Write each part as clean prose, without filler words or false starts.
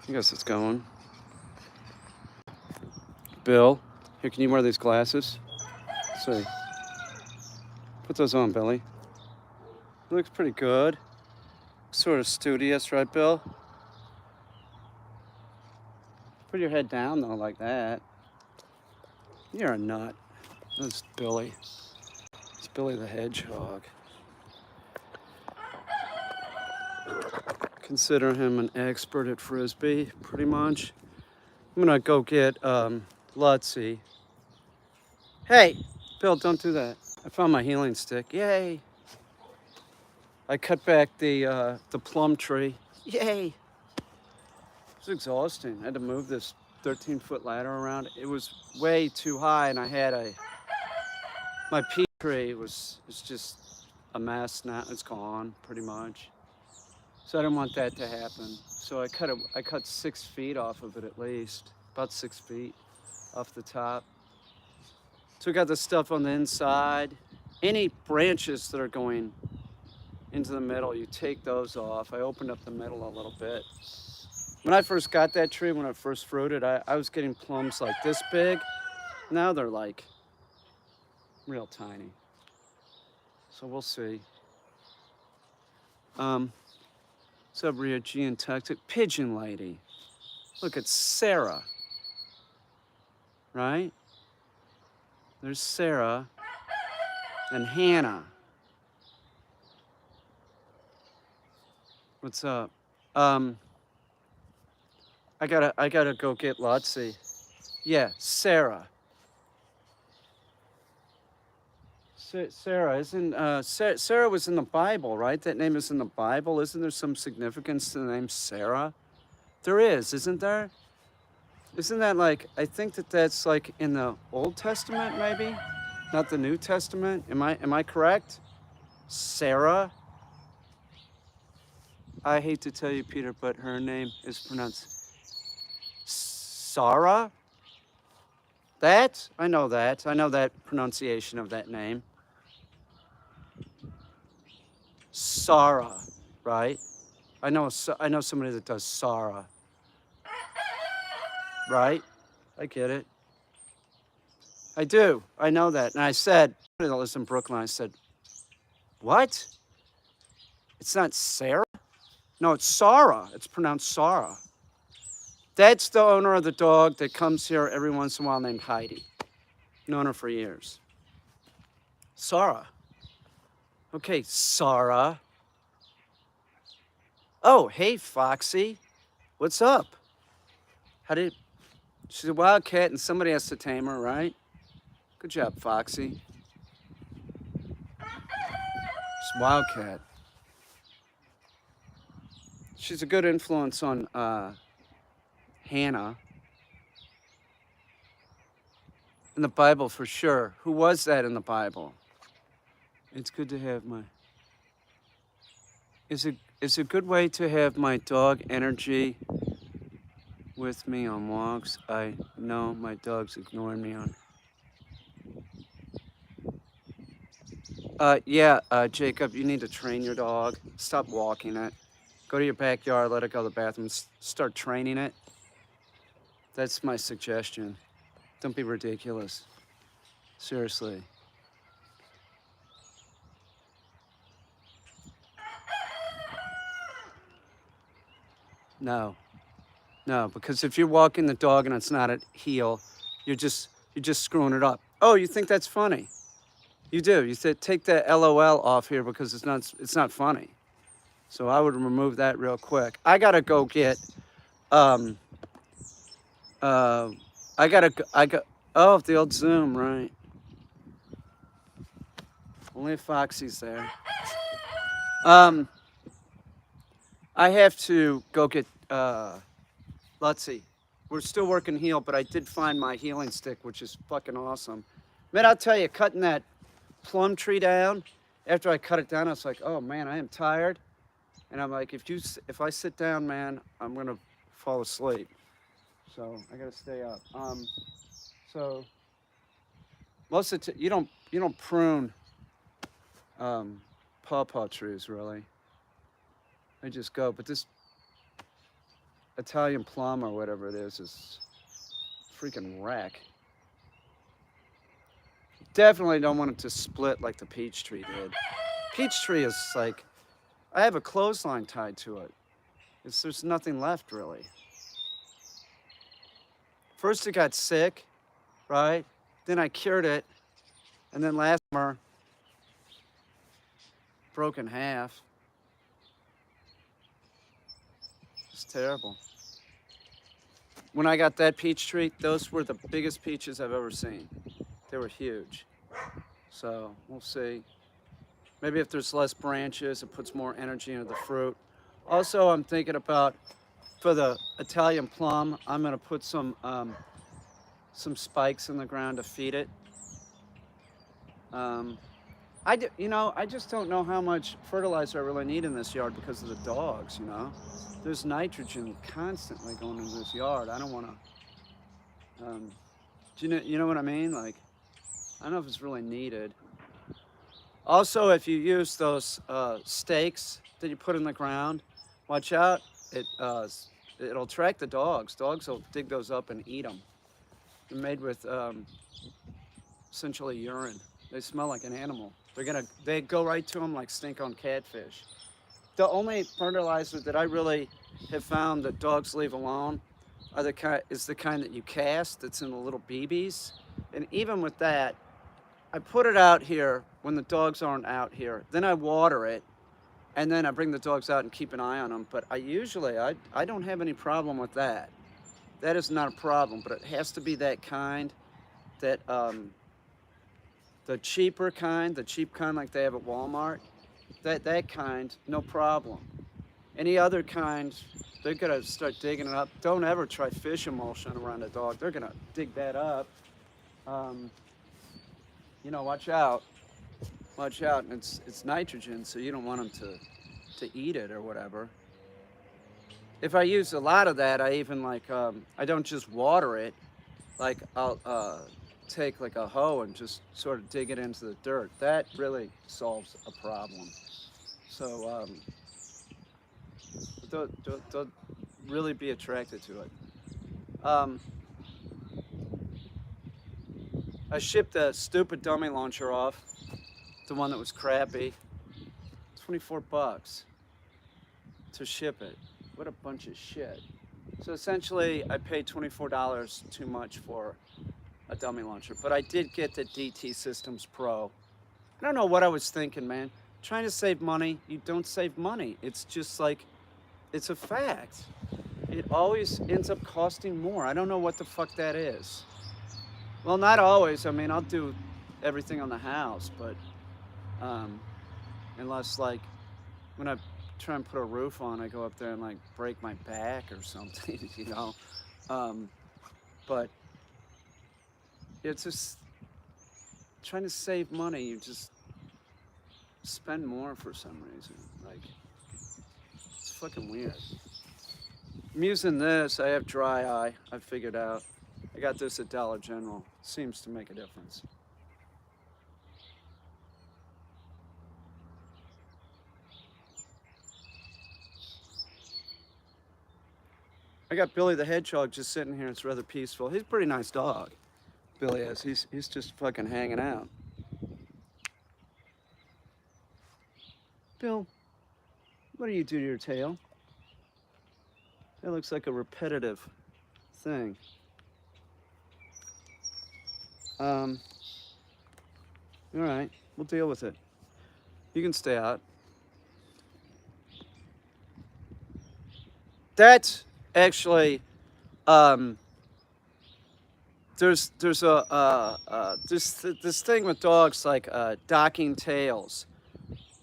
I guess it's going. Bill, here, can you wear these glasses? Let's see. Put those on, Billy. Looks pretty good. Sort of studious, right, Bill? Put your head down, though, like that. You're a nut. That's Billy. It's Billy the Hedgehog. Consider him an expert at Frisbee, pretty much. I'm gonna go get Lutzy. Hey, Bill, don't do that. I found my healing stick. Yay! I cut back the plum tree. Yay! It's exhausting. I had to move this 13-foot ladder around. It was way too high, and I had my pea tree was just a mess now. It's gone, pretty much. So I didn't want that to happen. So I cut 6 feet off of it at least, about 6 feet off the top. Took out the stuff on the inside. Any branches that are going into the middle, you take those off. I opened up the middle a little bit. When I first got that tree, when it first fruited, I was getting plums like this big. Now they're like real tiny. So we'll see. What's up, Rio G and Tactic? Pigeon Lady. Look, it's Sarah. Right? There's Sarah and Hannah. What's up? I gotta go get Lotzi. Yeah, Sarah. Sarah isn't Sarah was in the Bible, right? That name is in the Bible. Isn't there some significance to the name Sarah? There is, isn't there? Isn't that like, I think that's like in the Old Testament, maybe, not the New Testament. Am I correct? Sarah. I hate to tell you, Peter, but her name is pronounced Sarah. I know that. I know that pronunciation of that name. Sarah, right? I know somebody that does Sarah. Right? I get it. I do. I know that. And I said, that lives in Brooklyn, I said, what? It's not Sarah? No, it's Sarah. It's pronounced Sarah. That's the owner of the dog that comes here every once in a while named Heidi. Known her for years. Sarah. Okay, Sarah. Oh, hey, Foxy. What's up? She's a wild cat and somebody has to tame her, right? Good job, Foxy. She's a wildcat. She's a good influence on Hannah. In the Bible, for sure. Who was that in the Bible? It's good to have my... Is a good way to have my dog Energy with me on walks. I know my dog's ignoring me on... Jacob, you need to train your dog. Stop walking it. Go to your backyard, let it go to the bathroom, start training it. That's my suggestion. Don't be ridiculous. Seriously. No, because if you're walking the dog and it's not at heel, you're just screwing it up. Oh, you think that's funny? You do. You said take the LOL off here because it's not funny. So I would remove that real quick. I gotta go get. I got. Oh, the old Zoom, right? Only if Foxy's there. I have to go get. Let's see. We're still working heel, but I did find my healing stick, which is fucking awesome. Man, I'll tell you, cutting that plum tree down. After I cut it down, I was like, oh man, I am tired. And I'm like, if I sit down, man, I'm gonna fall asleep. So I gotta stay up. So most of you don't prune pawpaw trees really. I just go, but this Italian plum or whatever it is freaking wreck. Definitely don't want it to split like the peach tree did. Peach tree is like, I have a clothesline tied to it. There's nothing left really. First it got sick, right? Then I cured it, and then last summer, broke in half. It's terrible. When I got that peach tree, those were the biggest peaches I've ever seen. They were huge. So we'll see. Maybe if there's less branches, it puts more energy into the fruit. Also, I'm thinking about, for the Italian plum, I'm gonna put some spikes in the ground to feed it. I just don't know how much fertilizer I really need in this yard because of the dogs, There's nitrogen constantly going into this yard. I don't want to, do you know what I mean? Like, I don't know if it's really needed. Also, if you use those stakes that you put in the ground, watch out. It'll attract the dogs. Dogs will dig those up and eat them. They're made with essentially urine. They smell like an animal. They go right to them like stink on catfish. The only fertilizer that I really have found that dogs leave alone is the kind that you cast. That's in the little BBs. And even with that, I put it out here when the dogs aren't out here. Then I water it, and then I bring the dogs out and keep an eye on them. But I don't have any problem with that. That is not a problem, but it has to be that kind, that the cheap kind like they have at Walmart. That kind, no problem. Any other kind, they're gonna start digging it up. Don't ever try fish emulsion around a dog. They're gonna dig that up. Watch out. Watch out. And it's nitrogen, so you don't want them to eat it or whatever. If I use a lot of that, I even I don't just water it. Like I'll take like a hoe and just sort of dig it into the dirt. That really solves a problem. So don't really be attracted to it. I shipped a stupid dummy launcher off, the one that was crappy. $24 to ship it. What a bunch of shit. So essentially, I paid $24 too much for a dummy launcher, but I did get the DT Systems Pro. I don't know what I was thinking, man. Trying to save money, you don't save money. It's just like, it's a fact. It always ends up costing more. I don't know what the fuck that is. Well, not always. I mean, I'll do everything on the house, but unless when I try and put a roof on, I go up there and break my back or something, But it's just trying to save money. You just spend more for some reason. It's fucking weird. I'm using this. I have dry eye. I figured out. I got this at Dollar General. Seems to make a difference. I got Billy the Hedgehog just sitting here. It's rather peaceful. He's a pretty nice dog. Billy is. He's just fucking hanging out. Bill, what do you do to your tail? That looks like a repetitive thing. All right, we'll deal with it. You can stay out. That's actually, there's this thing with dogs docking tails.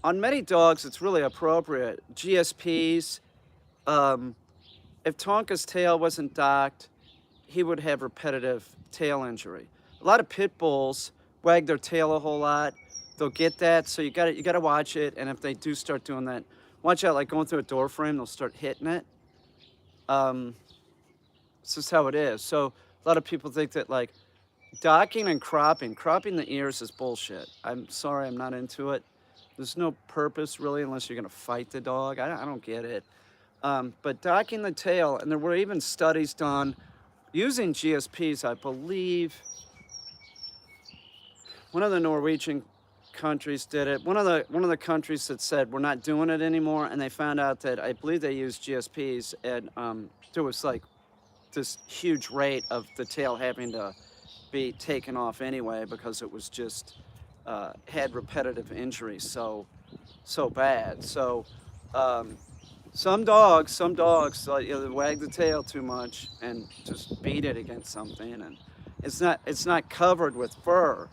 On many dogs, it's really appropriate. GSPs, if Tonka's tail wasn't docked, he would have repetitive tail injury. A lot of pit bulls wag their tail a whole lot. They'll get that, so you gotta watch it. And if they do start doing that, watch out. Like going through a door frame, they'll start hitting it. It's just how it is. So a lot of people think that docking and cropping the ears is bullshit. I'm sorry, I'm not into it. There's no purpose really unless you're gonna fight the dog. I don't get it. But docking the tail, and there were even studies done using GSPs, I believe. One of the Norwegian countries did it. One of the countries that said we're not doing it anymore, and they found out that I believe they used GSPs, and there was like this huge rate of the tail having to be taken off anyway because it was just had repetitive injuries so bad. So some dogs like, they wag the tail too much and just beat it against something, and it's not covered with fur.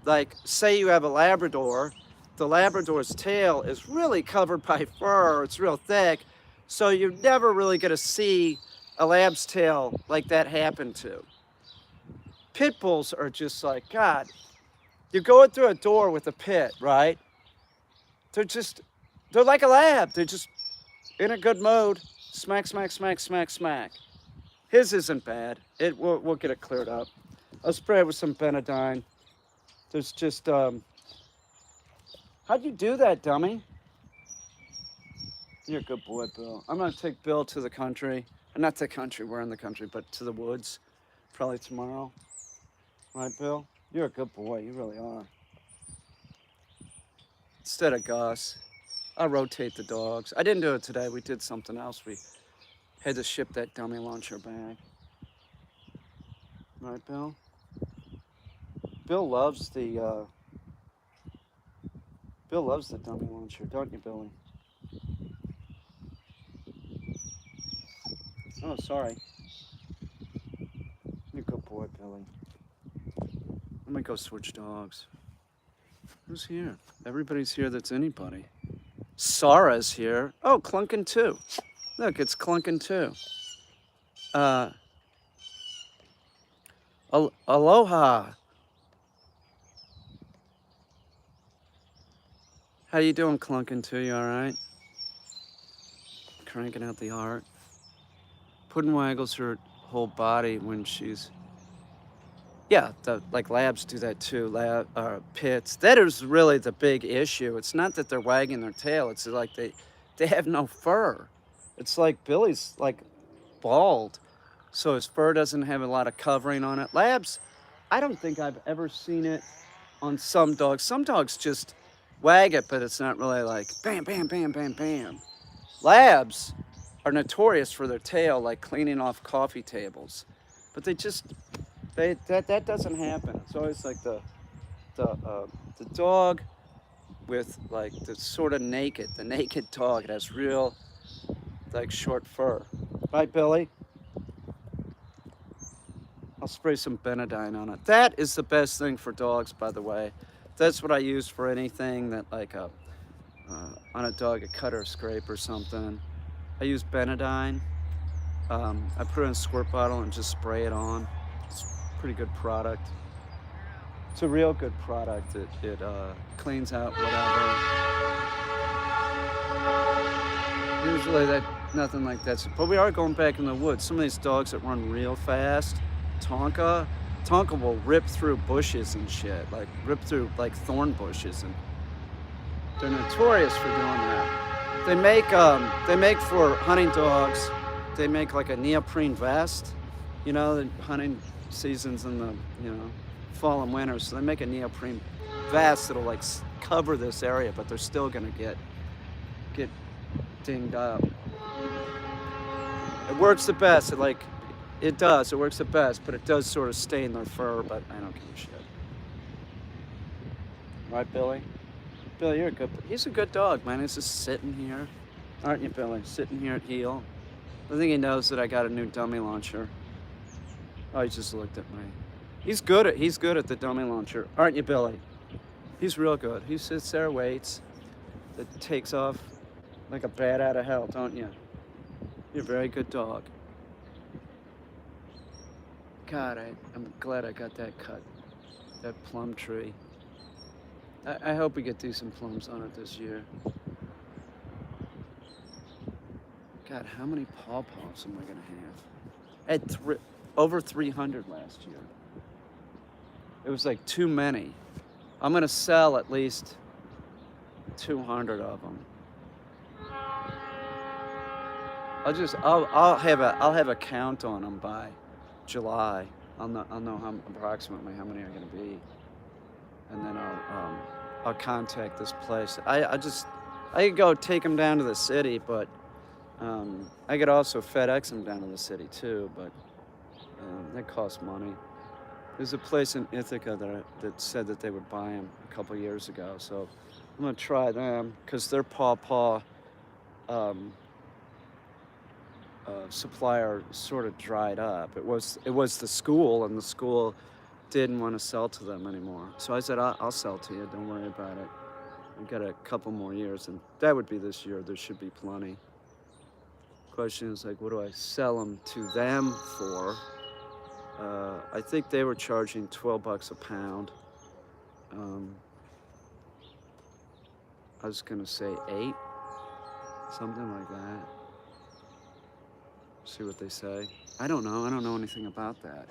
Like, say you have a Labrador, the Labrador's tail is really covered by fur. It's real thick, so you're never really going to see a Lab's tail like that happen to. Pit bulls are just like, God, you're going through a door with a pit, right? They're like a Lab. They're just in a good mode. Smack, smack, smack, smack, smack. His isn't bad. We'll get it cleared up. I'll spray it with some Benadine. There's just, how'd you do that, dummy? You're a good boy, Bill. I'm gonna take Bill to the country. Not to the country, we're in the country, but to the woods. Probably tomorrow. Right, Bill? You're a good boy, you really are. Instead of Gus, I'll rotate the dogs. I didn't do it today, we did something else. We had to ship that dummy launcher back. Right, Bill? Bill loves the dummy launcher, don't you, Billy? Oh, sorry. You're a good boy, Billy. Let me go switch dogs. Who's here? Everybody's here that's anybody. Sarah's here. Oh, Clunkin' too. Look, it's Clunkin' too. Aloha. How you doing, Clunkin' too? You all right? Cranking out the heart. Puddin' waggles her whole body when she's... Yeah, like Labs do that too, pits. That is really the big issue. It's not that they're wagging their tail. It's like they have no fur. It's like Billy's like bald, so his fur doesn't have a lot of covering on it. Labs, I don't think I've ever seen it on some dogs. Some dogs just wag it, but it's not really like bam, bam, bam, bam, bam. Labs are notorious for their tail, like cleaning off coffee tables, but that doesn't happen. It's always like the dog with like the sort of the naked dog. It has real like short fur. Right, Billy? I'll spray some Benadine on it. That is the best thing for dogs, by the way. That's what I use for anything that like on a dog, a cut or scrape or something. I use Benadine. I put it in a squirt bottle and just spray it on. It's a pretty good product. It's a real good product. It cleans out whatever. Usually nothing like that. But we are going back in the woods. Some of these dogs that run real fast, Tonka will rip through bushes and shit, like rip through like thorn bushes, and they're notorious for doing that. They make for hunting dogs. They make like a neoprene vest. You know, the hunting season's in the fall and winter, so they make a neoprene vest that'll like cover this area, but they're still gonna get dinged up. It works the best. It works the best, but it does sort of stain their fur, but I don't give a shit. Right, Billy? Billy, he's a good dog, man. He's just sitting here. Aren't you, Billy? Sitting here at heel. I think he knows that I got a new dummy launcher. Oh, he just looked at me. He's good at the dummy launcher. Aren't you, Billy? He's real good. He sits there, waits. It takes off like a bat out of hell, don't you? You're a very good dog. God, I'm glad I got that cut. That plum tree. I hope we get decent plums on it this year. God, how many pawpaws am I gonna have? I had over 300 last year. It was like too many. I'm gonna sell at least 200 of them. I'll have a count on them by July. I'll know how approximately how many are going to be, and then I'll contact this place. I could go take them down to the city, but I could also FedEx them down to the city too, but that costs money. There's a place in Ithaca that said that they would buy them a couple years ago, so I'm gonna try them because their paw supplier sort of dried up. It was the school, and the school didn't want to sell to them anymore. So I said, I'll sell to you. Don't worry about it. I've got a couple more years, and that would be this year. There should be plenty. Question is like, what do I sell them to them for? I think they were charging $12 a pound. I was gonna say 8, something like that. See what they say. I don't know. I don't know anything about that.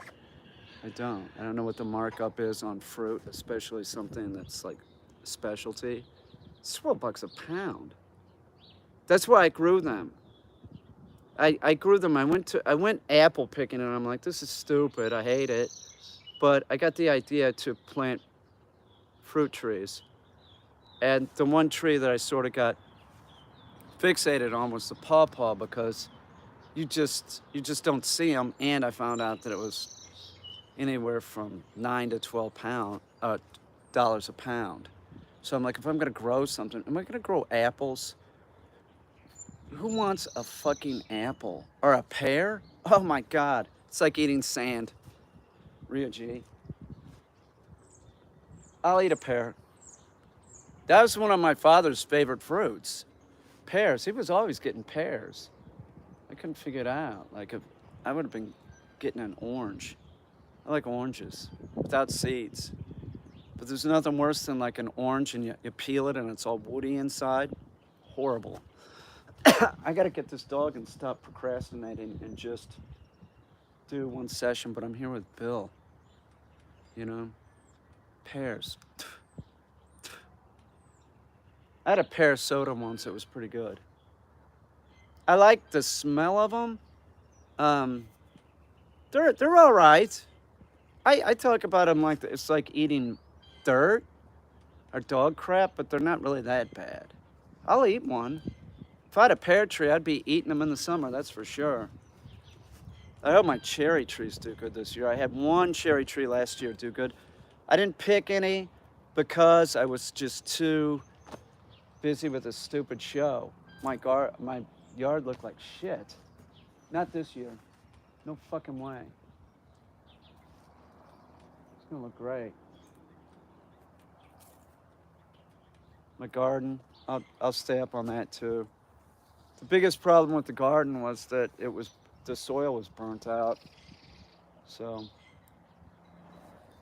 I don't know what the markup is on fruit, especially something that's like a specialty. It's $12 a pound. That's why I grew them. I grew them. I went apple picking, and I'm like, this is stupid. I hate it. But I got the idea to plant fruit trees. And the one tree that I sort of got fixated on was the pawpaw, because you just don't see them. And I found out that it was anywhere from $9 to $12 a pound. So I'm like, if I'm gonna grow something, am I gonna grow apples? Who wants a fucking apple or a pear? Oh my God, it's like eating sand. Rio G. I'll eat a pear. That was one of my father's favorite fruits. Pears. He was always getting pears. I couldn't figure it out. Like, if I would have been getting an orange. I like oranges without seeds. But there's nothing worse than like an orange and you peel it and it's all woody inside. Horrible. I gotta get this dog and stop procrastinating and just do one session, but I'm here with Bill. You know? Pears. I had a pear soda once. It was pretty good. I like the smell of them. They're all right. I talk about them like it's like eating dirt or dog crap, but they're not really that bad. I'll eat one. If I had a pear tree, I'd be eating them in the summer, that's for sure. I hope my cherry trees do good this year. I had one cherry tree last year do good. I didn't pick any because I was just too busy with a stupid show. My yard looked like shit. Not this year. No fucking way. It's gonna look great. My garden, I'll stay up on that too. The biggest problem with the garden was that the soil was burnt out. So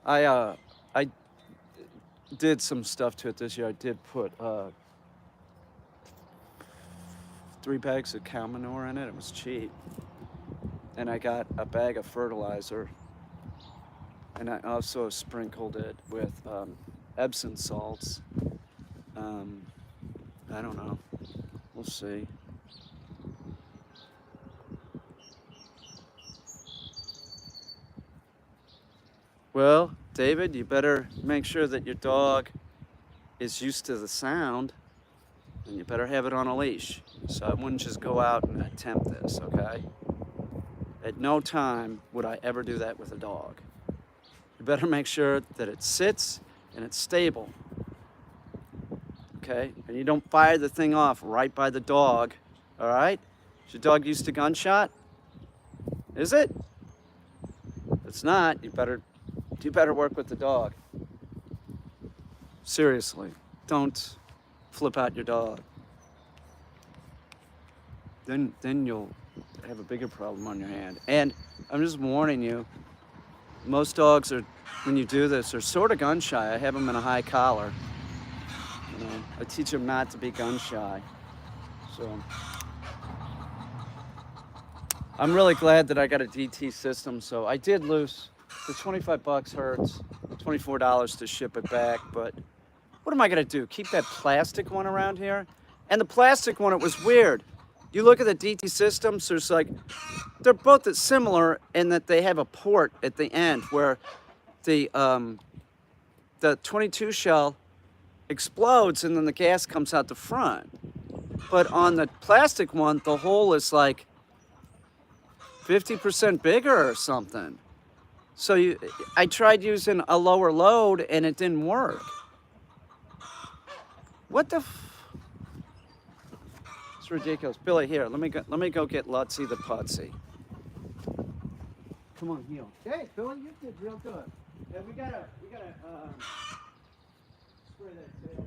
I did some stuff to it this year. I did put 3 bags of cow manure in it. It was cheap. And I got a bag of fertilizer. And I also sprinkled it with Epsom salts. I don't know. We'll see. Well, David, you better make sure that your dog is used to the sound, and you better have it on a leash. So I wouldn't just go out and attempt this, okay? At no time would I ever do that with a dog. You better make sure that it sits and it's stable, okay? And you don't fire the thing off right by the dog, all right? Is your dog used to gunshot? Is it? If it's not, you better work with the dog. Seriously, don't flip out your dog. Then you'll have a bigger problem on your hand. And I'm just warning you, most dogs are, when you do this, are sort of gun shy. I have them in a high collar. You know, I teach them not to be gun shy. So I'm really glad that I got a DT system. So I did lose. The $25 hurts, $24 to ship it back, but what am I gonna do? Keep that plastic one around here? And the plastic one, it was weird. You look at the DT systems, there's like, they're both similar in that they have a port at the end where the 22 shell explodes and then the gas comes out the front. But on the plastic one, the hole is like 50% bigger or something. So I tried using a lower load and it didn't work. What the? It's ridiculous. Billy, here, let me go get Lutsy the Putsy. Come on, heel. Hey, Billy, you did real good. Yeah, we gotta spray that tail.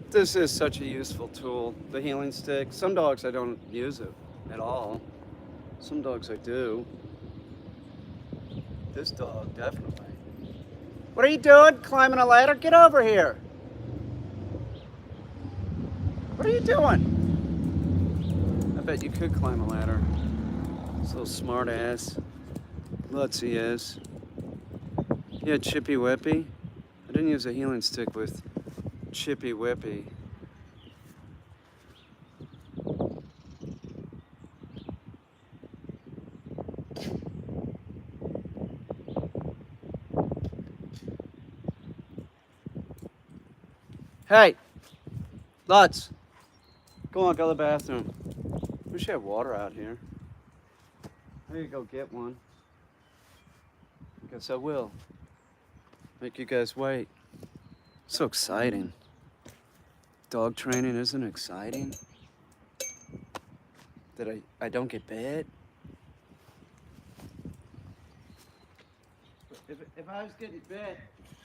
This is such a useful tool, the healing stick. Some dogs I don't use it at all. Some dogs I do. This dog, definitely. What are you doing? Climbing a ladder? Get over here. What are you doing? I bet you could climb a ladder. This little smart ass. Lutsy is. Yeah, Chippy Whippy. I didn't use a healing stick with Chippy Whippy. Hey, Lutz, go on, go to the bathroom. We should have water out here. I need to go get one. Guess I will. Make you guys wait. So exciting. Dog training isn't exciting. That I don't get bit. If I was getting bit,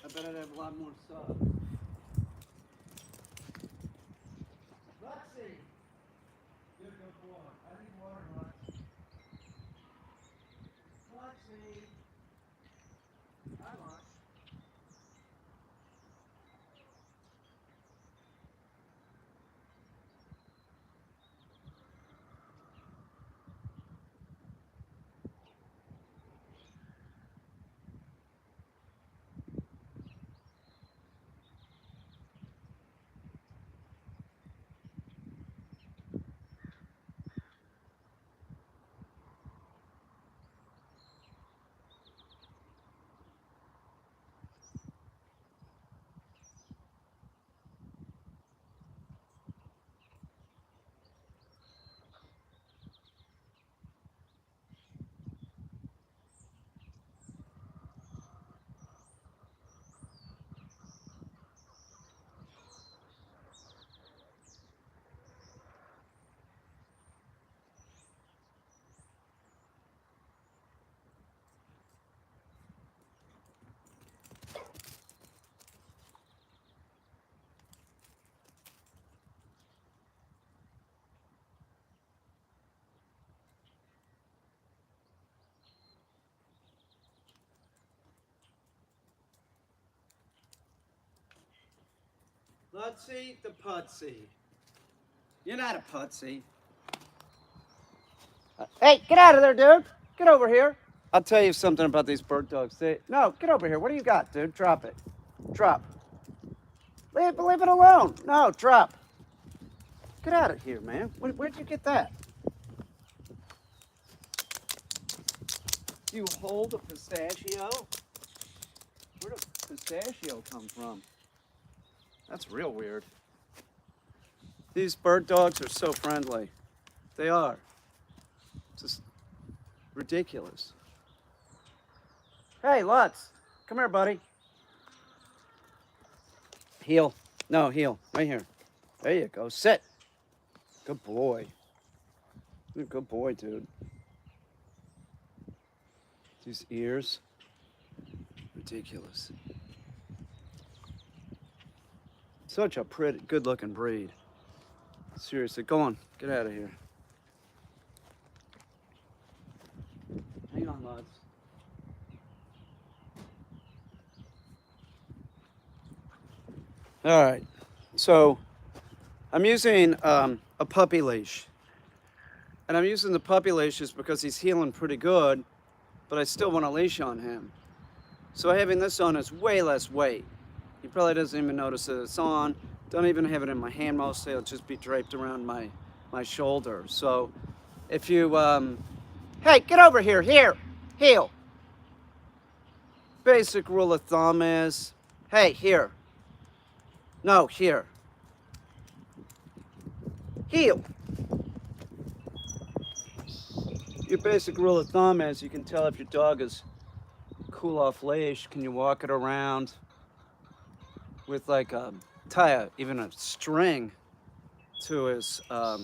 I bet I'd have a lot more stuff. Lutsy the putsy. You're not a putsy. Hey, get out of there, dude. Get over here. I'll tell you something about these bird dogs. No, get over here. What do you got, dude? Drop it. Drop. Leave it alone. No, drop. Get out of here, man. Where'd you get that? You hold a pistachio? Where did pistachio come from? That's real weird. These bird dogs are so friendly. They are. Just ridiculous. Hey, Lutz. Come here, buddy. Heel. No, heel. Right here. There you go. Sit. Good boy. You're a good boy, dude. These ears. Ridiculous. Such a pretty, good-looking breed. Seriously, go on. Get out of here. Hang on, Lutz. All right. So, I'm using a puppy leash. And I'm using the puppy leashes because he's healing pretty good, but I still want a leash on him. So having this on is way less weight. He probably doesn't even notice that it's on. Don't even have it in my hand mostly. It'll just be draped around my shoulder. So if you, hey, get over here, heel. Basic rule of thumb is, hey, here. No, here. Heel. Your basic rule of thumb is you can tell if your dog is cool off leash. Can you walk it around with like even a string to his to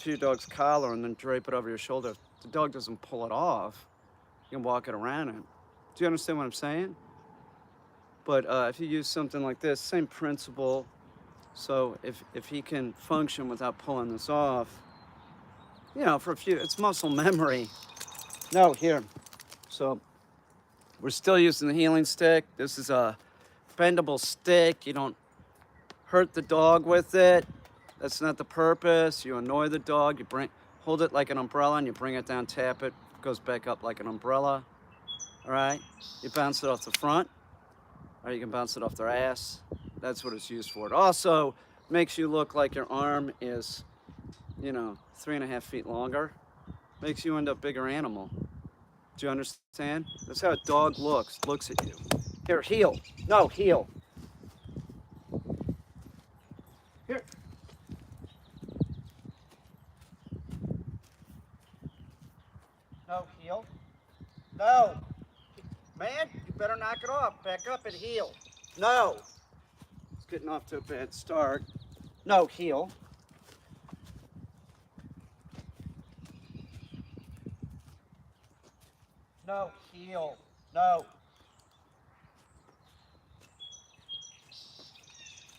your dog's collar and then drape it over your shoulder. If the dog doesn't pull it off, you can walk it around it. Do you understand what I'm saying? But if you use something like this, same principle. So if he can function without pulling this off, you know, for a few, it's muscle memory. No, here. So we're still using the healing stick. This is a bendable stick. You don't hurt the dog with it. That's not the purpose. You annoy the dog. You hold it like an umbrella and you bring it down, tap it, goes back up like an umbrella. All right? You bounce it off the front, or you can bounce it off their ass. That's what it's used for. It also makes you look like your arm is, you know, 3.5 feet longer. Makes you into a bigger animal. Do you understand? That's how a dog looks at you. Here, heel. No, heel. Here. No, heel. No. Man, you better knock it off. Back up and heel. No. It's getting off to a bad start. No, heel. No, heel. No.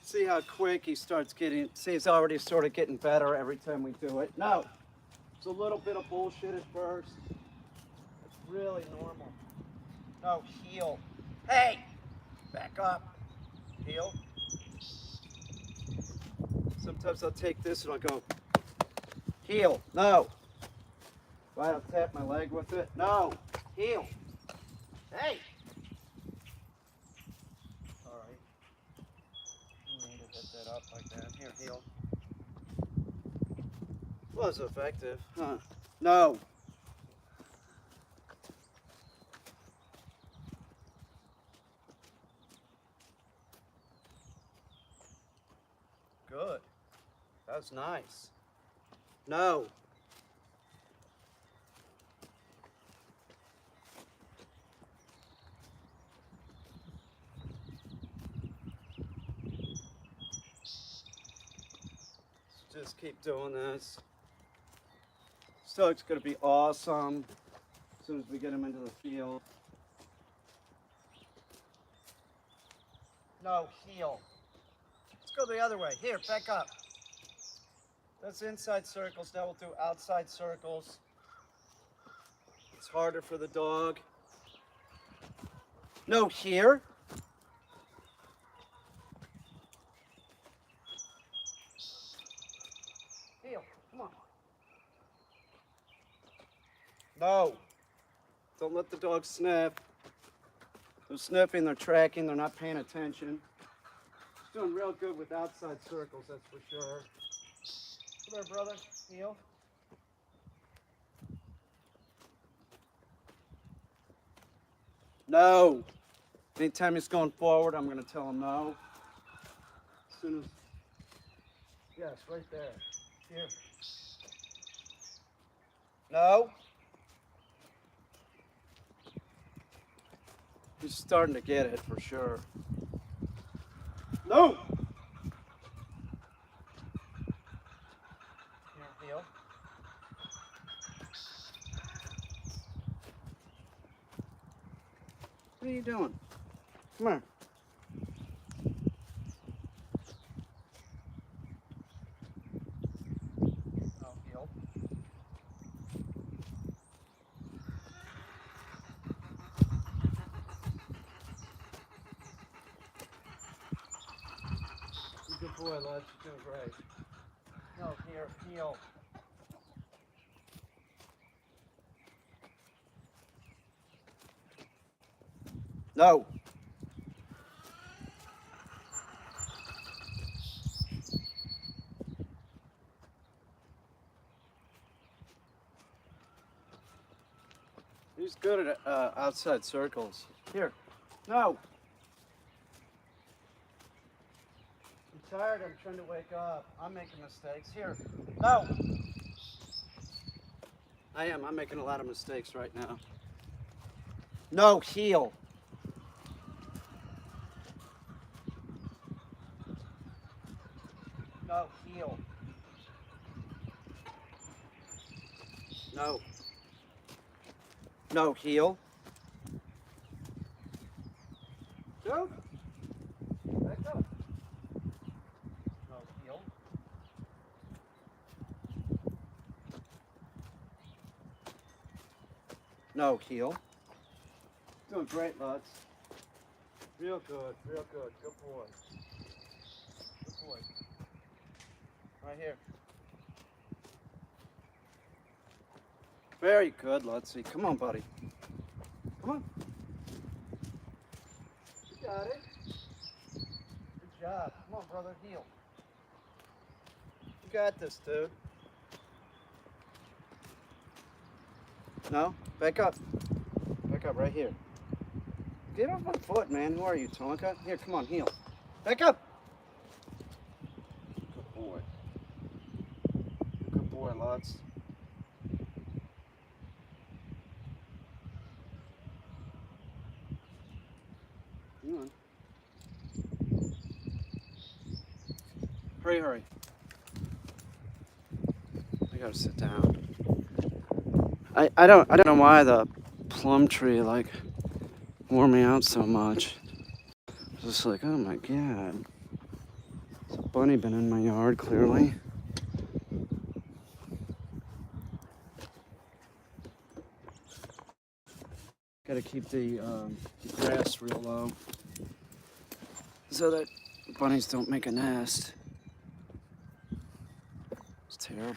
See how quick he starts getting, see he's already sort of getting better every time we do it. No. It's a little bit of bullshit at first. It's really normal. No, heel. Hey! Back up. Heel. Sometimes I'll take this and I'll go, heel. No. Right, I'll tap my leg with it. No. Heel. Hey! All right. You need to hit that up like that. Here, heel. Was effective, huh? No. Good. That's nice. No. Just keep doing this. This dog's gonna be awesome as soon as we get him into the field. No, heel. Let's go the other way. Here, back up. That's inside circles. Now we'll do outside circles. It's harder for the dog. No, here. Come on. No. Don't let the dog sniff. They're sniffing, they're tracking, they're not paying attention. He's doing real good with outside circles, that's for sure. Come here, brother. Heel. No. Anytime he's going forward, I'm going to tell him no. As soon as... Yes, right there. Here. No. He's starting to get it for sure. No. Here, heel. What are you doing? Come here. Oh, heel. You're a good boy, lad. You're doing great. No, here, heel. No. He's good at outside circles. Here. No. I'm tired. I'm trying to wake up. I'm making mistakes. Here. No. I am. I'm making a lot of mistakes right now. No, heel. No, heel. No. No, heel. Go. Back up. No, heel. No, heel. Doing great, Lutz. Real good, real good. Good boy. Good boy. Right here. Very good, Lutzy. Come on, buddy. Come on. You got it. Good job. Come on, brother. Heel. You got this, dude. No? Back up. Back up right here. Get off my foot, man. Who are you, Tonka? Here, come on, heel. Back up. Good boy. Good boy, Lutz. Come on. Hurry, hurry. I gotta sit down. I don't know why the plum tree like wore me out so much. I was just like, oh my god. There's a bunny been in my yard clearly. Gotta keep the grass real low so that bunnies don't make a nest. It's terrible.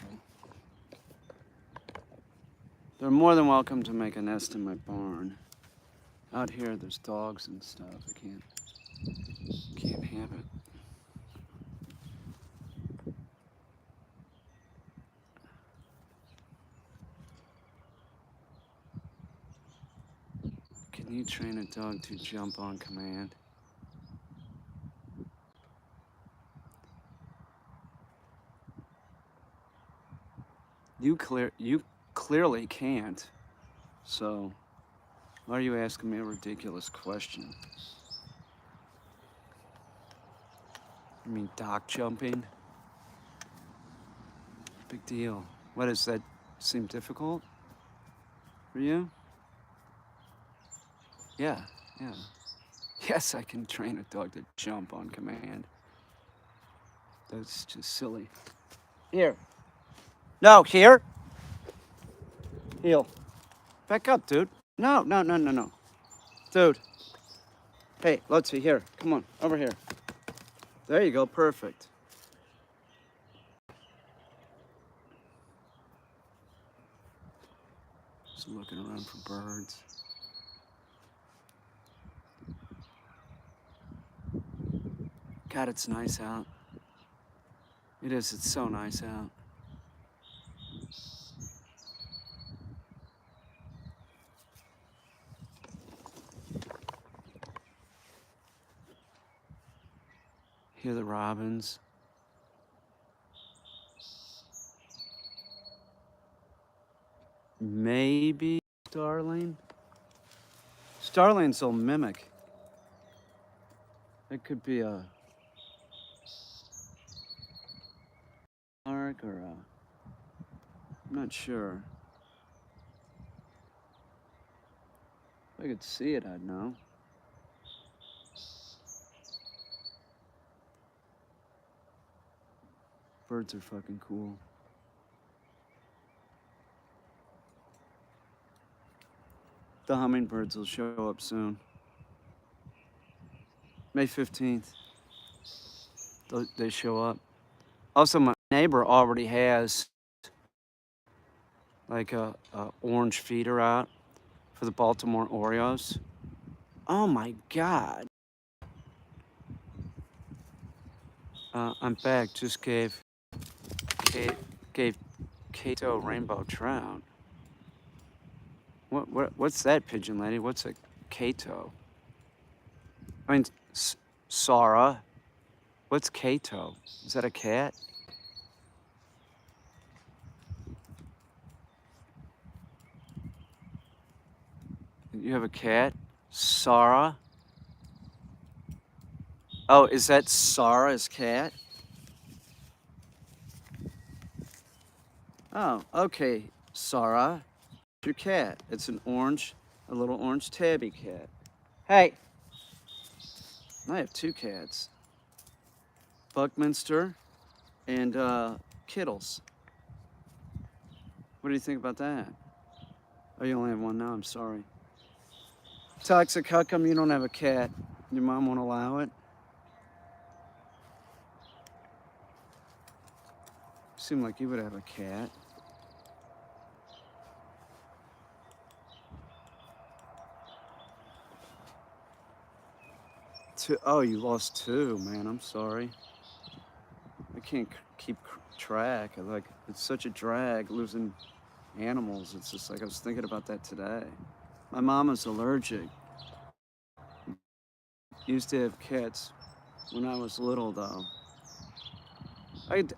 They're more than welcome to make a nest in my barn. Out here, there's dogs and stuff. I can't have it. Can you train a dog to jump on command? You clearly can't. So why are you asking me a ridiculous question? You mean dock jumping? Big deal. What does that seem difficult for you? Yeah. Yes, I can train a dog to jump on command. That's just silly. Here. No, here. Heel. Back up, dude. No. Dude. Hey, let's see, here. Come on, over here. There you go, perfect. Just looking around for birds. God, it's nice out. It is, it's so nice out. Hear the robins. Maybe starling? Starlings will mimic. It could be a lark or a, I'm not sure. If I could see it, I'd know. Birds are fucking cool. The hummingbirds will show up soon. May 15th. They show up. Also, my neighbor already has like a orange feeder out for the Baltimore Orioles. Oh my God. I'm back. Just gave Cato rainbow trout. What's that, pigeon lady? What's a Cato? I mean, Sarah. What's Cato? Is that a cat? You have a cat? Sarah? Oh, is that Sarah's cat? Oh, okay, Sarah. Your cat. It's a little orange tabby cat. Hey! I have two cats. Buckminster and Kittles. What do you think about that? Oh, you only have one now? I'm sorry. Toxic, how come you don't have a cat? Your mom won't allow it? Seemed like you would have a cat. Oh, you lost two, man. I'm sorry. I can't keep track. It's such a drag losing animals. It's just like I was thinking about that today. My mom is allergic. Used to have cats when I was little, though.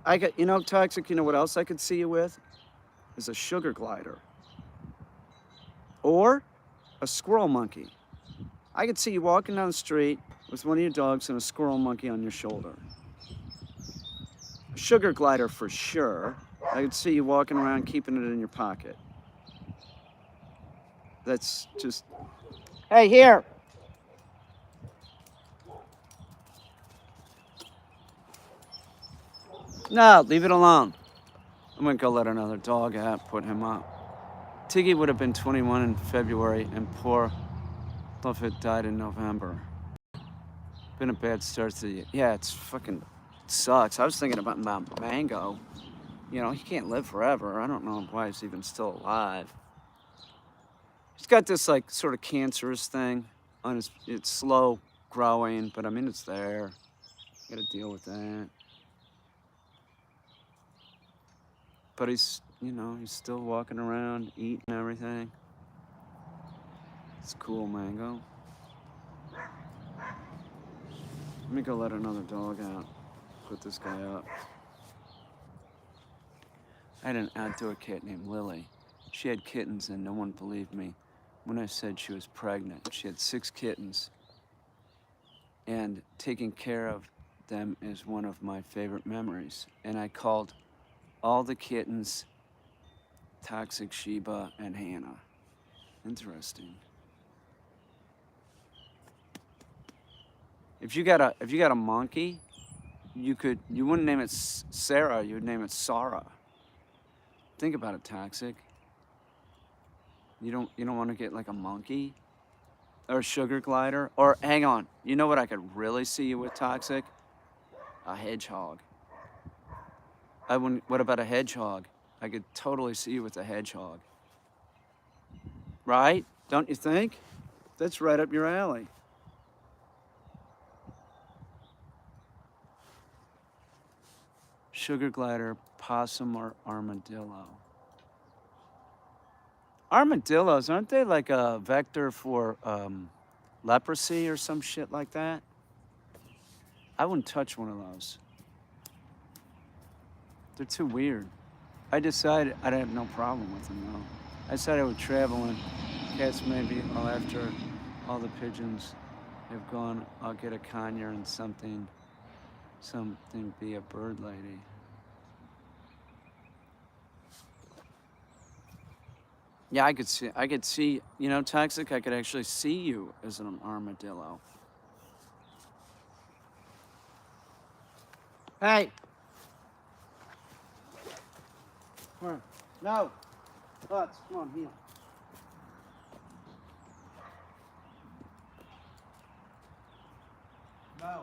I got, Toxic, you know what else I could see you with? Is a sugar glider. Or a squirrel monkey. I could see you walking down the street with one of your dogs and a squirrel monkey on your shoulder. A sugar glider for sure. I could see you walking around keeping it in your pocket. That's just... Hey, here! No, leave it alone. I'm gonna go let another dog out, put him up. Tiggy would have been 21 in February, and poor Fluffit died in November. Been a bad start to the year. Yeah, it's fucking sucks. I was thinking about Mango. You know, he can't live forever. I don't know why he's even still alive. He's got this like sort of cancerous thing on his. It's slow growing, but I mean it's there. Got to deal with that. But he's still walking around, eating everything. It's cool, Mango. Let me go let another dog out. Put this guy up. I had an outdoor cat named Lily. She had kittens and no one believed me when I said she was pregnant. She had 6 kittens. And taking care of them is one of my favorite memories. And I called all the kittens Toxic, Sheba, and Hannah. Interesting. If you got a monkey, you wouldn't name it Sarah, you would name it Sarah. Think about it, Toxic. You don't want to get like a monkey or a sugar glider, or hang on, you know what I could really see you with, Toxic? A hedgehog. What about a hedgehog? I could totally see you with a hedgehog. right? Don't you think? That's right up your alley. Sugar glider, possum, or armadillo? Armadillos, aren't they like a vector for leprosy or some shit like that? I wouldn't touch one of those. They're too weird. I decided I'd have no problem with them though. I decided I would travel and cats maybe after all the pigeons have gone, I'll get a conure and something be a bird lady. Yeah, I could see, you know, Toxic, I could actually see you as an armadillo. Hey! Come on. No! Butts, come on, heel. No.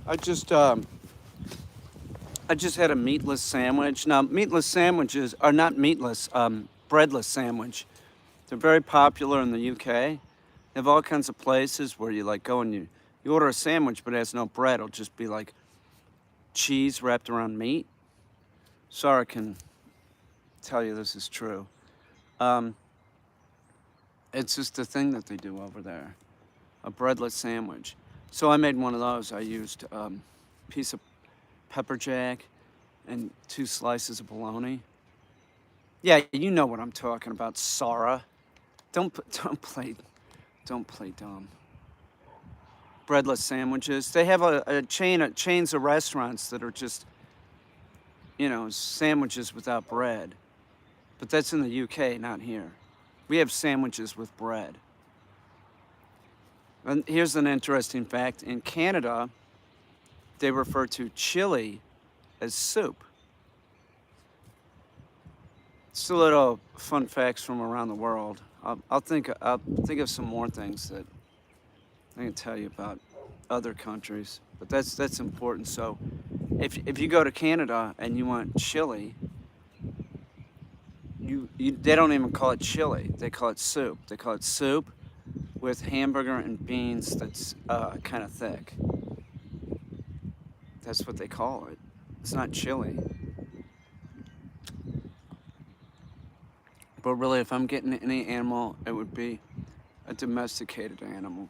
I just had a meatless sandwich. Now, meatless sandwiches are not meatless, breadless sandwich. They're very popular in the UK. They have all kinds of places where you like go and you order a sandwich, but it has no bread. It'll just be like cheese wrapped around meat. Sarah can tell you this is true. It's just a thing that they do over there, a breadless sandwich. So I made one of those. I used a piece of pepper jack and 2 slices of bologna. Yeah, you know what I'm talking about, Sarah. Don't play dumb. Breadless sandwiches. They have a chains of restaurants that are just, you know, sandwiches without bread. But that's in the UK, not here. We have sandwiches with bread. And here's an interesting fact. In Canada, they refer to chili as soup. Just a little fun facts from around the world. I'll think of some more things that I can tell you about other countries, but that's important. So, if you go to Canada and you want chili, they don't even call it chili. They call it soup. They call it soup with hamburger and beans that's kind of thick. That's what they call it. It's not chili. But really, if I'm getting any animal, it would be a domesticated animal.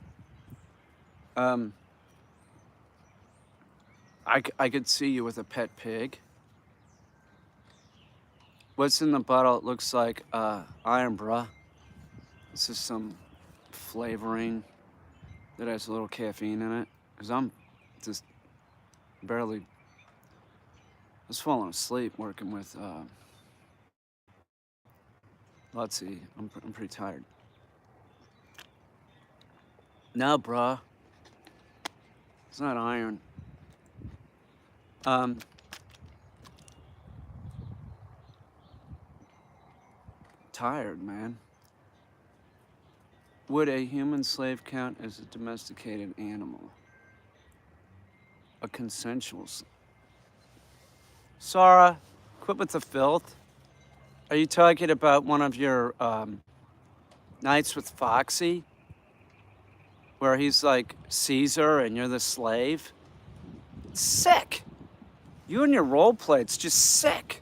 I could see you with a pet pig. What's in the bottle? It looks like iron, bruh. This is some flavoring that has a little caffeine in it. Because I'm just barely... I was falling asleep working with Lutsy. I'm pretty tired. No, bruh. It's not iron. Tired, man. Would a human slave count as a domesticated animal? A consensual... Sarah, quit with the filth. Are you talking about one of your nights with Foxy? Where he's like Caesar and you're the slave? It's sick. You and your role play, it's just sick.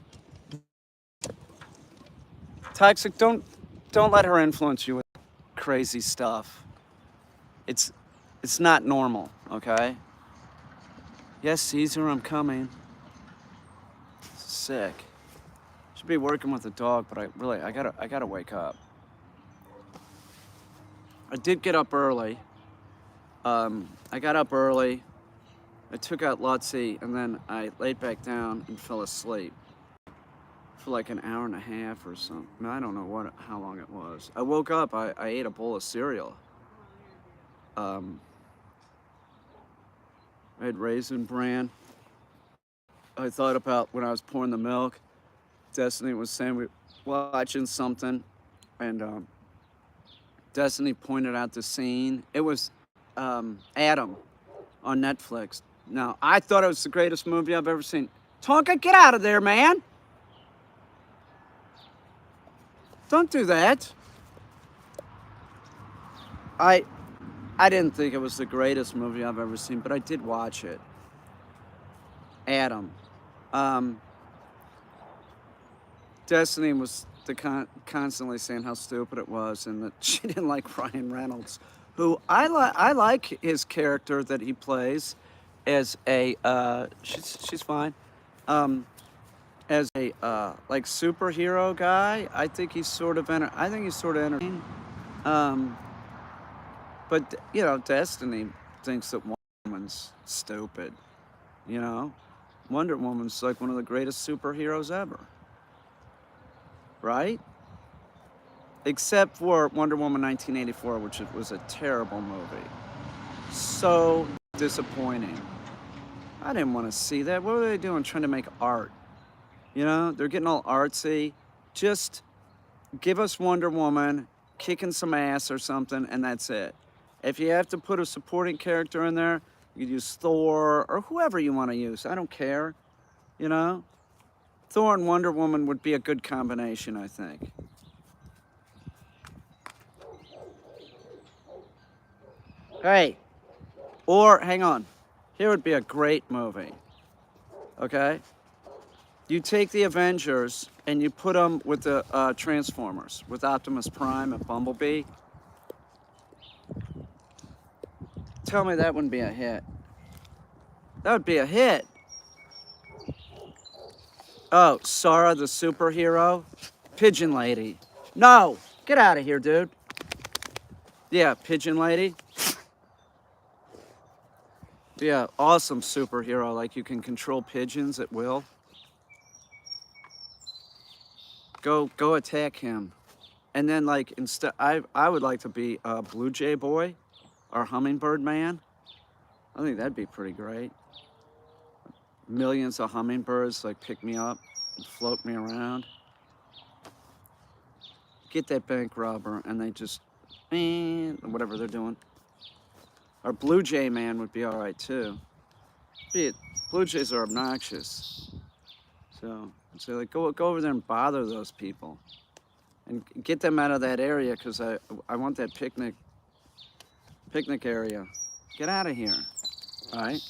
Toxic, don't let her influence you with crazy stuff. It's not normal, okay? Yes, Caesar, I'm coming. Sick. Should be working with the dog, but I gotta wake up. I did get up early. I got up early. I took out Lutsy, and then I laid back down and fell asleep for like an hour and a half or something. I don't know how long it was. I woke up. I ate a bowl of cereal. I had Raisin Bran. I thought about when I was pouring the milk. Destiny was saying we were watching something, and Destiny pointed out the scene. It was Adam on Netflix. Now, I thought it was the greatest movie I've ever seen. Tonka, get out of there, man! Don't do that. I didn't think it was the greatest movie I've ever seen, but I did watch it. Adam. Destiny was constantly saying how stupid it was and that she didn't like Ryan Reynolds, who I like his character that he plays as a she's fine, as a like superhero guy. I think he's sort of entertaining. But you know, Destiny thinks that Wonder Woman's stupid. You know, Wonder Woman's like one of the greatest superheroes ever, right? Except for Wonder Woman 1984, which was a terrible movie. So disappointing. I didn't want to see that. What were they doing? Trying to make art. You know, they're getting all artsy. Just give us Wonder Woman kicking some ass or something, and that's it. If you have to put a supporting character in there, you could use Thor or whoever you want to use. I don't care. You know? Thor and Wonder Woman would be a good combination, I think. Hey, or hang on. Here would be a great movie. Okay? You take the Avengers and you put them with the Transformers, with Optimus Prime and Bumblebee. Tell me that wouldn't be a hit. That would be a hit. Oh, Sarah the superhero? Pigeon Lady. No! Get out of here, dude. Yeah, Pigeon Lady. Yeah, awesome superhero. Like you can control pigeons at will. Go attack him. And then like instead, I would like to be a Blue Jay boy or Hummingbird man. I think that'd be pretty great. Millions of hummingbirds like pick me up and float me around. Get that bank robber and they just, whatever they're doing. Or Blue Jay man would be all right too. Blue Jays are obnoxious. So like go over there and bother those people. And get them out of that area because I want that picnic area. Get out of here, all right?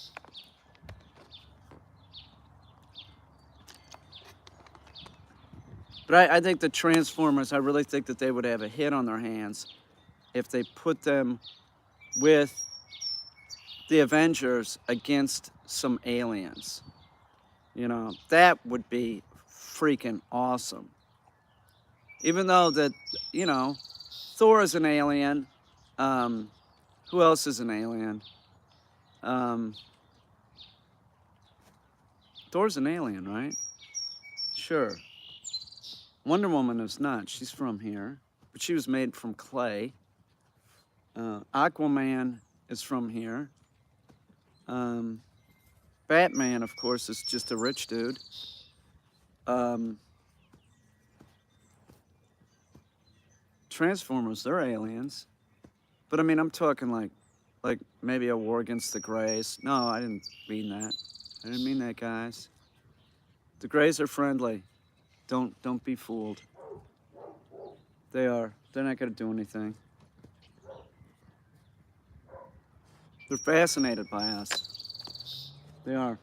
But I think the Transformers, I really think that they would have a hit on their hands if they put them with the Avengers against some aliens. You know, that would be freaking awesome. Even though that, you know, Thor is an alien. Who else is an alien? Um, Thor's an alien, right? Sure. Wonder Woman is not. She's from here, but she was made from clay. Aquaman is from here. Batman, of course, is just a rich dude. Transformers, they're aliens. But I mean, I'm talking like maybe a war against the Greys. No, I didn't mean that. I didn't mean that, guys. The Greys are friendly. Don't be fooled. They are. They're not gonna do anything. They're fascinated by us. They are.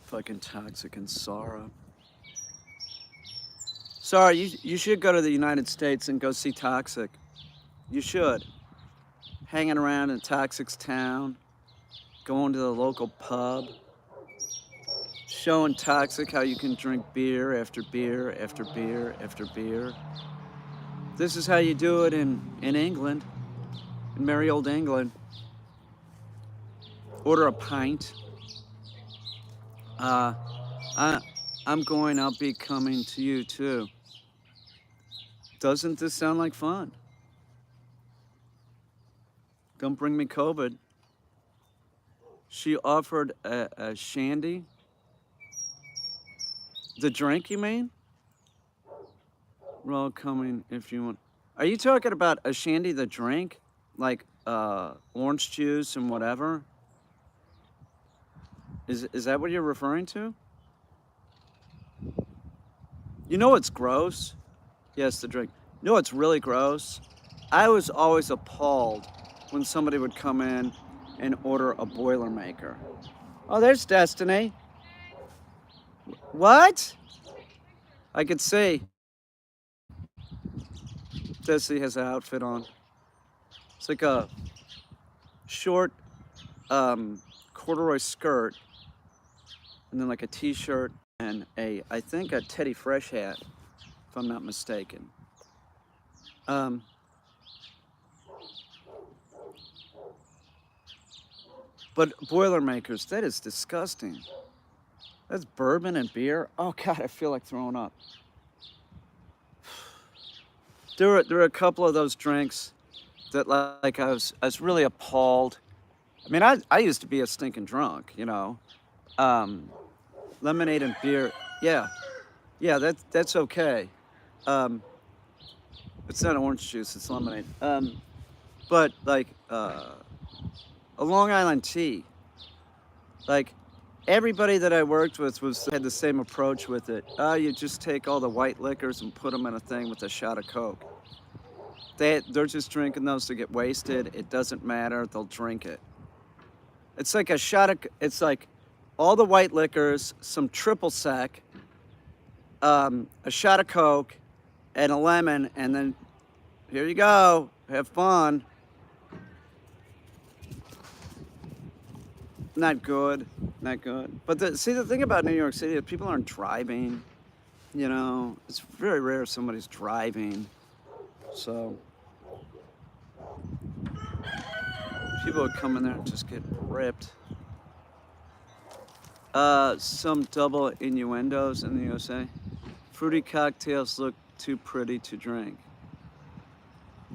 Fucking Toxic and Sorrow. Sorry, you should go to the United States and go see Toxic. You should. Hanging around in Toxic's town, going to the local pub, showing Toxic how you can drink beer after beer after beer after beer. This is how you do it in England, in merry old England. Order a pint. I'll be coming to you too. Doesn't this sound like fun? Don't bring me COVID. She offered a shandy. The drink, you mean? We're all coming if you want. Are you talking about a shandy, the drink? Like orange juice and whatever? Is that what you're referring to? You know what's gross? Yes, the drink. You know what's really gross? I was always appalled when somebody would come in and order a Boilermaker. Oh, there's Destiny. What? I could see. Destiny has an outfit on. It's like a short corduroy skirt, and then like a t-shirt and I think a Teddy Fresh hat, if I'm not mistaken. But Boilermakers, that is disgusting. That's bourbon and beer. Oh God, I feel like throwing up. There were a couple of those drinks that like I was really appalled. I mean, I used to be a stinking drunk, you know. Lemonade and beer, yeah, that's okay. It's not orange juice, it's lemonade. But like a Long Island tea, like everybody that I worked with had the same approach with it. You just take all the white liquors and put them in a thing with a shot of Coke. They're just drinking those to get wasted. It doesn't matter. They'll drink it. It's like a shot of. It's like all the white liquors, some triple sec, a shot of Coke, and a lemon, and then here you go. Have fun. Not good. Not good. But see, the thing about New York City is people aren't driving. You know, it's very rare somebody's driving. So people would come in there and just get ripped. Some double innuendos in the USA. Fruity cocktails look too pretty to drink.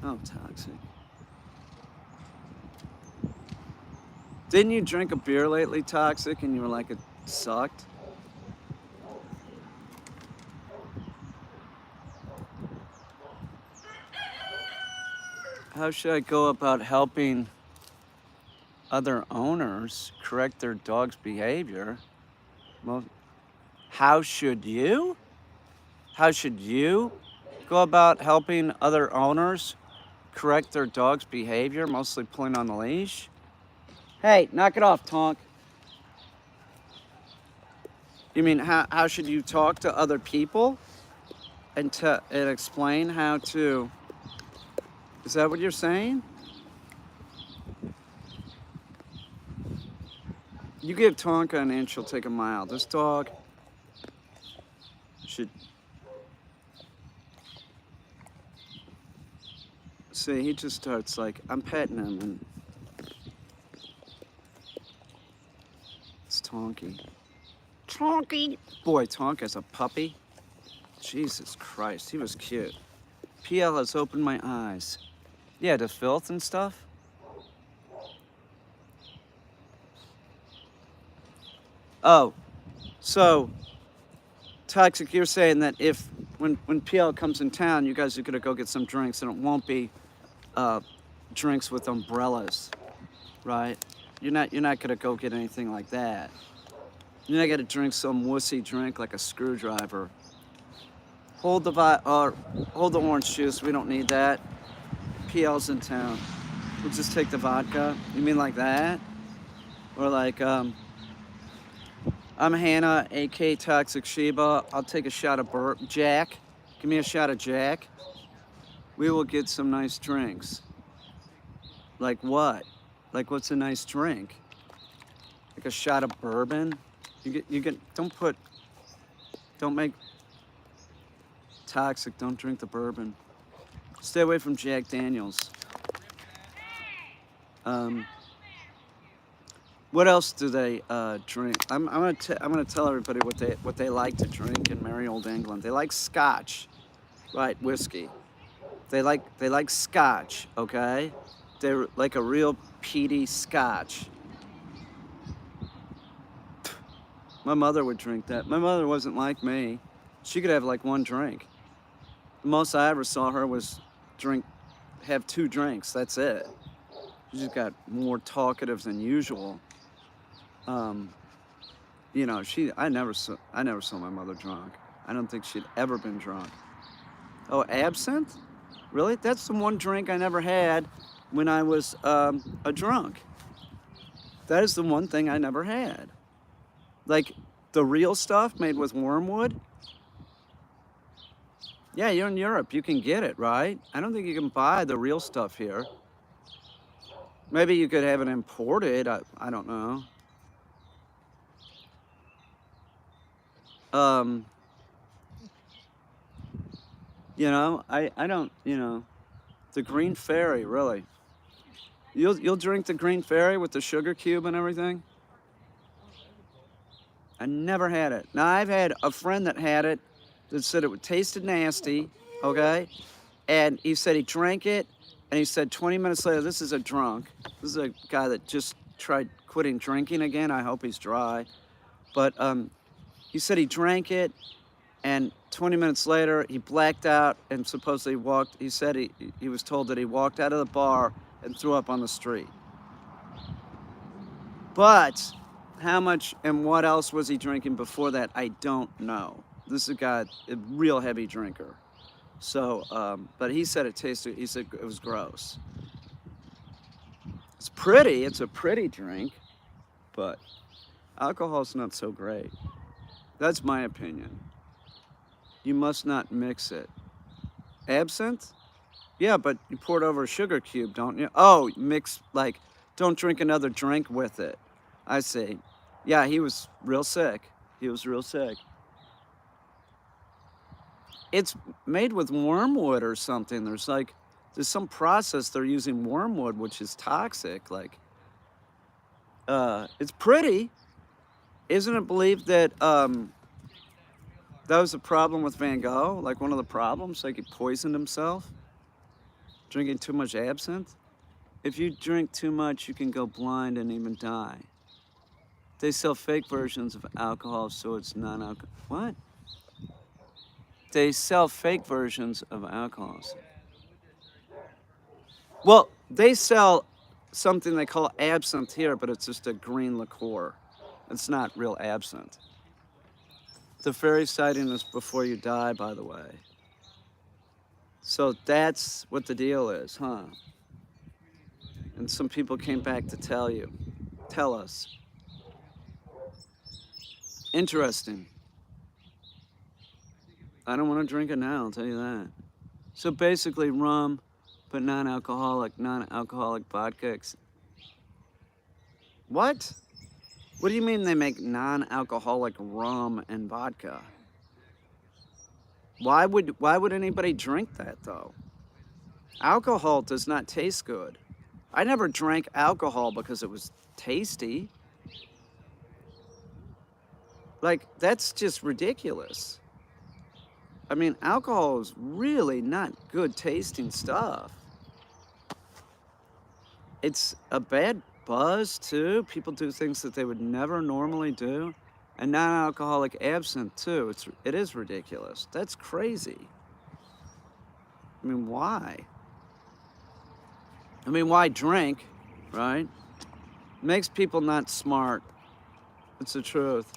Oh, Toxic. Didn't you drink a beer lately, Toxic, and you were like, it sucked? How should I go about helping other owners correct their dog's behavior? Well, how should you? How should you go about helping other owners correct their dog's behavior, mostly pulling on the leash? Hey, knock it off, Tonk. You mean how should you talk to other people and explain how to? Is that what you're saying? You give Tonka an inch, she'll take a mile. This dog should see. He just starts like I'm petting him, and it's Tonky. Tonky. Boy, Tonka's a puppy. Jesus Christ, he was cute. PL has opened my eyes. Yeah, to filth and stuff. Oh, so Toxic, you're saying that if when PL comes in town, you guys are gonna go get some drinks, and it won't be drinks with umbrellas, right? You're not gonna go get anything like that. You're not gonna drink some wussy drink like a screwdriver. Hold the orange juice. We don't need that. PL's in town. We'll just take the vodka. You mean like that? Or like I'm Hannah, AK Toxic Sheba. I'll take a shot of Jack. Give me a shot of Jack. We will get some nice drinks. Like what? Like what's a nice drink? Like a shot of bourbon? Don't make Toxic, don't drink the bourbon. Stay away from Jack Daniels. What else do they drink? I'm gonna tell everybody what they like to drink in merry old England. They like Scotch, right? Whiskey. They like Scotch. Okay, they're like a real peaty Scotch. My mother would drink that. My mother wasn't like me. She could have like one drink. The most I ever saw her was have 2 drinks. That's it. She just got more talkative than usual. You know, I never saw my mother drunk. I don't think she'd ever been drunk. Oh, absinthe? Really? That's the one drink I never had when I was a drunk. That is the one thing I never had. Like the real stuff made with wormwood. Yeah, you're in Europe. You can get it, right? I don't think you can buy the real stuff here. Maybe you could have it imported. I don't know. You know, I don't, you know, the Green Fairy, really. You'll drink the Green Fairy with the sugar cube and everything? I never had it. Now, I've had a friend that had it that said it tasted nasty, okay? And he said he drank it, and he said 20 minutes later, this is a drunk. This is a guy that just tried quitting drinking again. I hope he's dry. But he said he drank it, and 20 minutes later, he blacked out and supposedly he said he was told that he walked out of the bar and threw up on the street. But how much and what else was he drinking before that, I don't know. This is a guy, a real heavy drinker. So, but he said he said it was gross. It's pretty, it's a pretty drink, but alcohol's not so great. That's my opinion. You must not mix it. Absinthe? Yeah, but you pour it over a sugar cube, don't you? Oh, mix, like, don't drink another drink with it. I see. Yeah, he was real sick. He was real sick. It's made with wormwood or something. There's some process they're using wormwood, which is toxic. Like, it's pretty. Isn't it believed that that was a problem with Van Gogh? Like one of the problems, like he poisoned himself, drinking too much absinthe? If you drink too much, you can go blind and even die. They sell fake versions of alcohol, so it's non-alcohol. What? They sell fake versions of alcohols. Well, they sell something they call absinthe here, but it's just a green liqueur. It's not real absinthe. The fairy sighting is before you die, by the way. So that's what the deal is, huh? And some people came back to tell us. Interesting. I don't want to drink it now, I'll tell you that. So basically rum, but non-alcoholic vodka. What? What do you mean they make non-alcoholic rum and vodka? Why would anybody drink that though? Alcohol does not taste good. I never drank alcohol because it was tasty. Like, that's just ridiculous. I mean, alcohol is really not good tasting stuff. It's a bad buzz too. People do things that they would never normally do. And non-alcoholic absinthe too. It is ridiculous. That's crazy. I mean, why? I mean, why drink, right? Makes people not smart. It's the truth.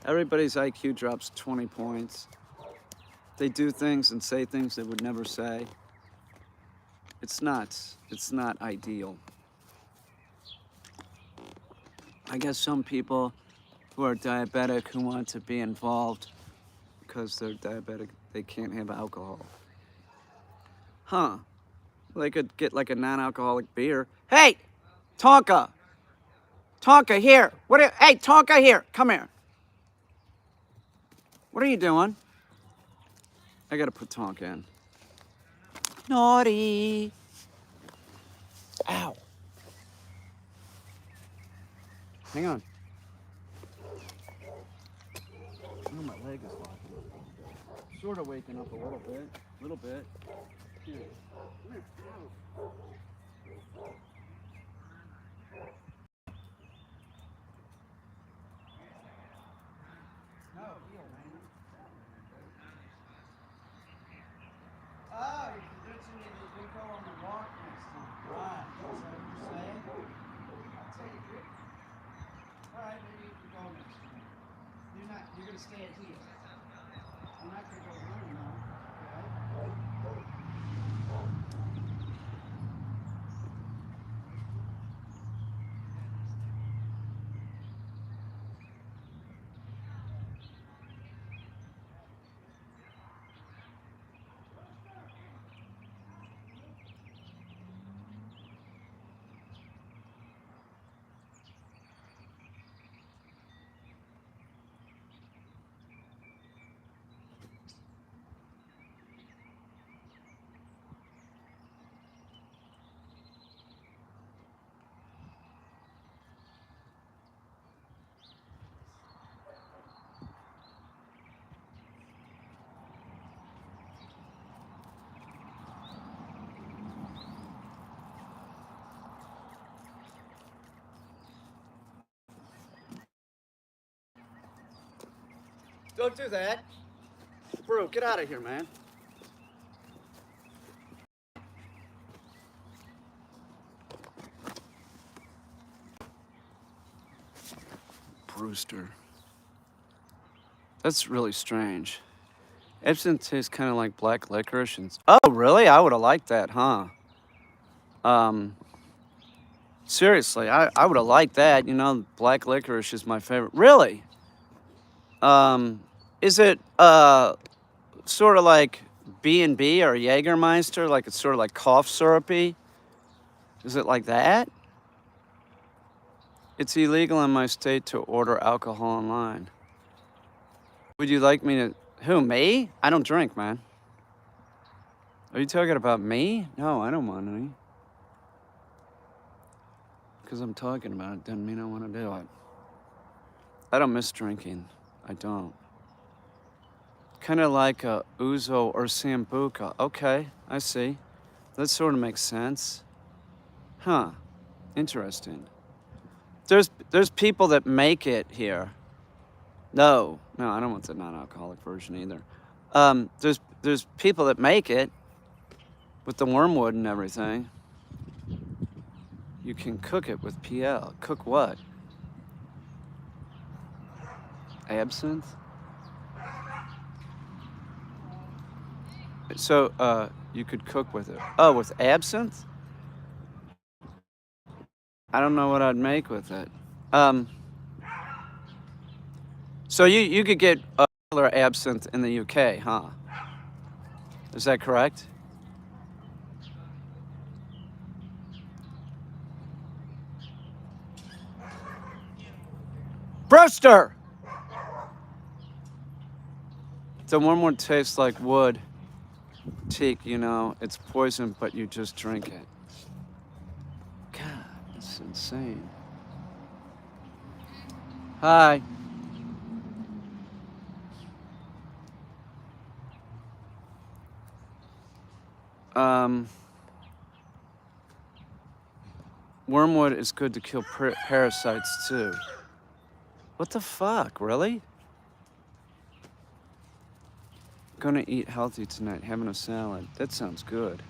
Everybody's IQ drops 20 points. They do things and say things they would never say. It's nuts. It's not ideal. I guess some people who are diabetic who want to be involved because they're diabetic, they can't have alcohol. Huh. They could get like a non-alcoholic beer. Hey, Tonka! Tonka, here! Hey, Tonka, here! Come here. What are you doing? I gotta put Tonka in. Naughty! Ow. Hang on. Oh, my leg is locking up. Sort of waking up a little bit. Here. Come here. Ow. No, heel, man. Oh, you're convincing me that you can go on the walk next time. Right. Is that what you're saying? I'll take it. All right, maybe you can go next time. You're going to stay at heel. I'm not going to go running now. Okay? Don't do that. Bro, get out of here, man. Brewster. That's really strange. Absinthe tastes kind of like black licorice. Oh, really? I would have liked that, huh? Seriously, I would have liked that. You know, black licorice is my favorite. Really? Is it sort of like B&B or Jägermeister? Like it's sort of like cough syrupy? Is it like that? It's illegal in my state to order alcohol online. Would you like me to... Who, me? I don't drink, man. Are you talking about me? No, I don't want any. Because I'm talking about it doesn't mean I want to do it. I don't miss drinking. I don't. Kind of like a Ouzo or Sambuca. Okay, I see. That sort of makes sense. Huh. Interesting. There's people that make it here. No, I don't want the non-alcoholic version either. There's people that make it with the wormwood and everything. You can cook it with PL. Cook what? Absinthe? So, you could cook with it. Oh, with absinthe? I don't know what I'd make with it. So you could get regular absinthe in the UK, huh? Is that correct? Brewster! The wormwood tastes like wood. Teak, you know, it's poison, but you just drink it. God, that's insane. Hi. Um, Wormwood is good to kill parasites too. What the fuck, really? Gonna eat healthy tonight, having a salad. That sounds good.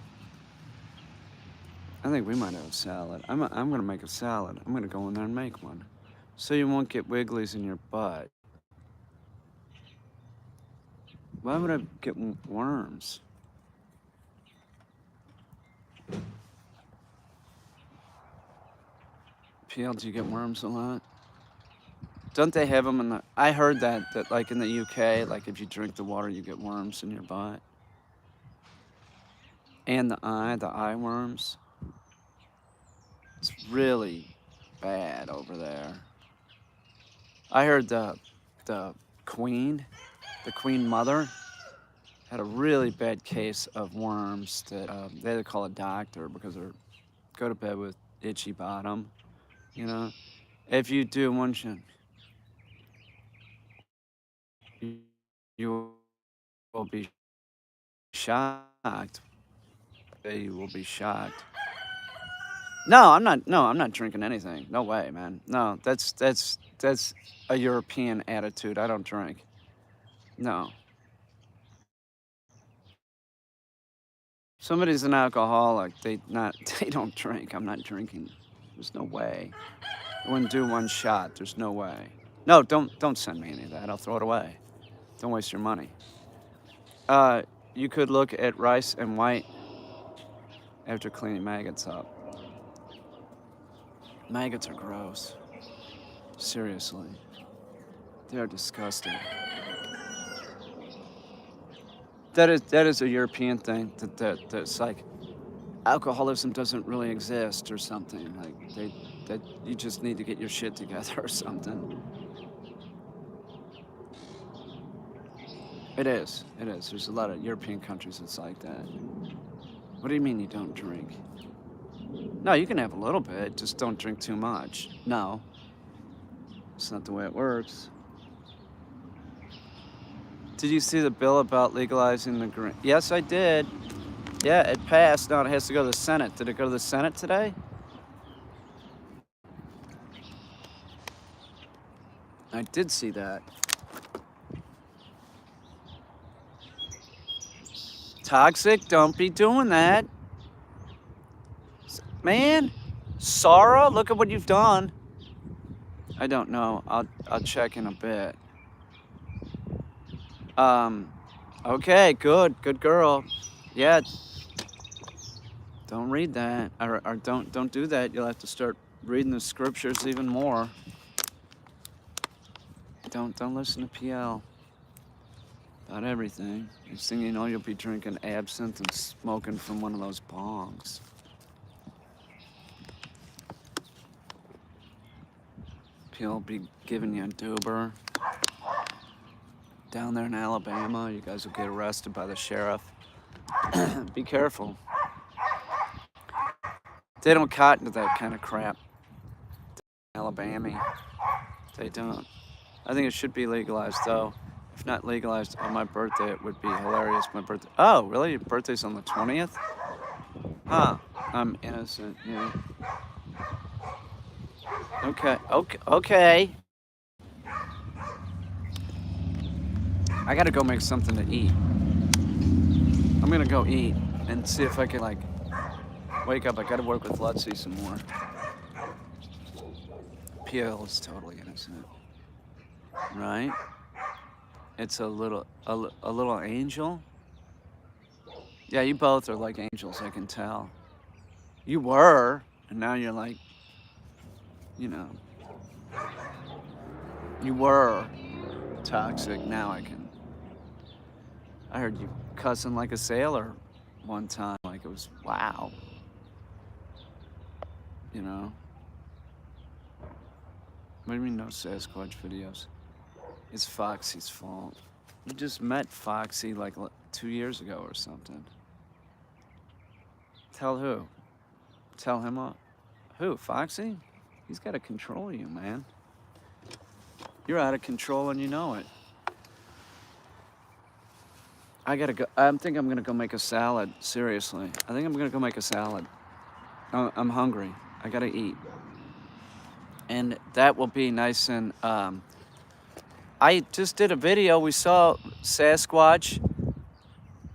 I think we might have a salad. I'm gonna make a salad. I'm gonna go in there and make one. So you won't get wigglies in your butt. Why would I get worms? PL, do you get worms a lot? Don't they have them in the... I heard that like in the UK, like if you drink the water, you get worms in your butt. And the eye worms. It's really bad over there. I heard the queen, the queen mother, had a really bad case of worms that they had to call a doctor because they're go to bed with itchy bottom, you know? If you do one shot, you will be shocked. You will be shocked. No, I'm not. No, I'm not drinking anything. No way, man. No, that's a European attitude. I don't drink. No. Somebody's an alcoholic. They not. They don't drink. I'm not drinking. There's no way. I wouldn't do one shot. There's no way. No, don't send me any of that. I'll throw it away. Don't waste your money. You could look at rice and white after cleaning maggots up. Maggots are gross. Seriously. They're disgusting. That is a European thing. That's like alcoholism doesn't really exist or something. Like that you just need to get your shit together or something. It is. It is. There's a lot of European countries that's like that. What do you mean you don't drink? No, you can have a little bit. Just don't drink too much. No. It's not the way it works. Did you see the bill about legalizing the green? Yes, I did. Yeah, it passed. Now it has to go to the Senate. Did it go to the Senate today? I did see that. Toxic, don't be doing that. Man, Sarah, look at what you've done. I don't know. I'll check in a bit. Okay, good girl. Yeah. Don't read that, or don't do that. You'll have to start reading the scriptures even more. Don't listen to PL about everything. Next thing you know, you'll be drinking absinthe and smoking from one of those bongs. PL will be giving you a doober. Down there in Alabama, you guys will get arrested by the sheriff. Be careful. They don't cotton to that kind of crap. Alabama. They don't. I think it should be legalized, though. If not legalized on my birthday, it would be hilarious. My birthday. Oh, really? Your birthday's on the 20th? Huh. I'm innocent, yeah. Okay. I gotta go make something to eat. I'm gonna go eat and see if I can, like, wake up. I gotta work with Lutzy some more. PL is totally innocent. Right? It's a little angel. Yeah, you both are like angels, I can tell. You were, and now you're like, you know, you were. toxic. Now I can. I heard you cussing like a sailor one time. Like it was, wow. You know? What do you mean no Sasquatch videos? It's Foxy's fault. You just met Foxy like 2 years ago or something. Tell who? Tell him what? Who? Foxy? He's got to control you, man. You're out of control and you know it. I gotta go. I think I'm gonna go make a salad. Seriously. I think I'm gonna go make a salad. I'm hungry. I gotta eat. And that will be nice and, I just did a video. We saw Sasquatch.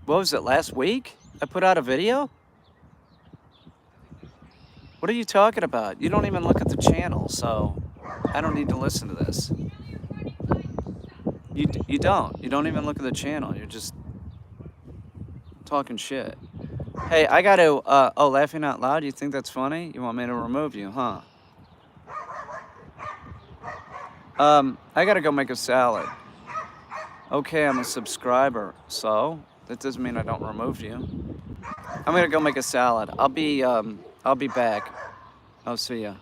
What was it, last week? I put out a video? What are you talking about? You don't even look at the channel, so I don't need to listen to this. You don't. You don't even look at the channel. You're just talking shit. Hey, I got to, oh, laughing out loud? You think that's funny? You want me to remove you, huh? I got to go make a salad. Okay, I'm a subscriber, so that doesn't mean I don't remove you. I'm going to go make a salad. I'll be back. I'll see ya.